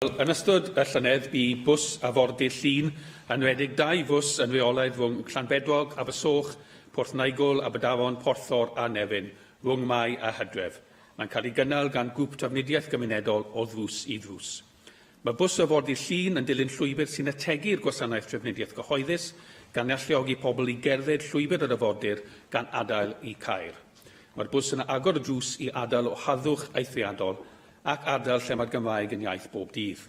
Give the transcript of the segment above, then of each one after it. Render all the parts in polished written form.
Yn ystod y llynedd, bu bws Arfordir Llŷn yn enwedig 2 fws yn reolaidd rhwng Llanbedrog, Abersoch, Porthnaigol, Aberdaron, Porthor a Nefyn, rhwng Mai a Hydref. Mae'n cael ei gynnal gan grŵp trafnidiaeth gymunedol o ddrws i ddrws. Mae bws Arfordir Llŷn yn dilyn llwybr sy'n ategu'r gwasanaeth trafnidiaeth gyhoeddus gan alluogi pobl i gerdded llwybr yr arfordir gan adael i Caer. Mae'r bws yn agor y drws i adael o harddwch eithriadol ac ardal lle mae'r Gymraeg yn iaith bob dydd.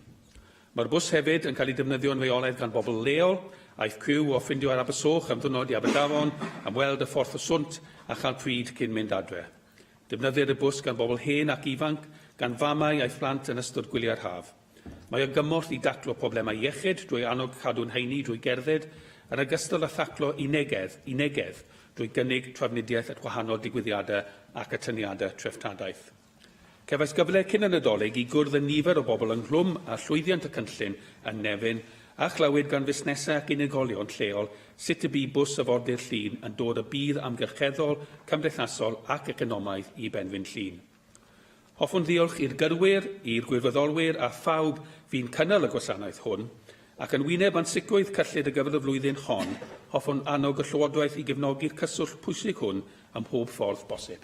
Mae'r bws hefyd yn cael ei defnyddio'n reolaidd gan bobl leol, aeth criw o ffindio ar Abersoch am ddwrnod i Aberdaron am weld y ffordd o swnt a chael pryd cyn mynd adre. Defnyddir y bws gan bobl hen ac ifanc, gan famau a'i phlant yn ystod gwyliau'r haf. Mae yn gymorth i daclo problemau iechyd drwy annog cadw'n heini drwy gerdded, yn ogystal â thaclo unegedd drwy gynnig trafnidiaeth at wahanol digwyddiadau ac atyniadau treftadaeth. Cefais gyfle cyn y Nadolig i gwrdd y nifer o bobl ynghlwm a llwyddiant y cynllun yn Nefyn a chlywed gan fusnesau ac unigolion lleol sut y bu bws Arfordir Llŷn yn dod y bydd amgylcheddol, cymdeithasol ac economaidd i Benfyn Llŷn. Hoffwn ddiolch i'r gyrwyr, i'r gwirfoddolwyr a phawb fi'n cynnal y gwasanaeth hwn, ac yn wyneb ansicrwydd cyllid y gyfer y flwyddyn hon, hoffwn annog y Llywodraeth i gefnogi'r cyswllt pwysig hwn ym mhob ffordd bosib.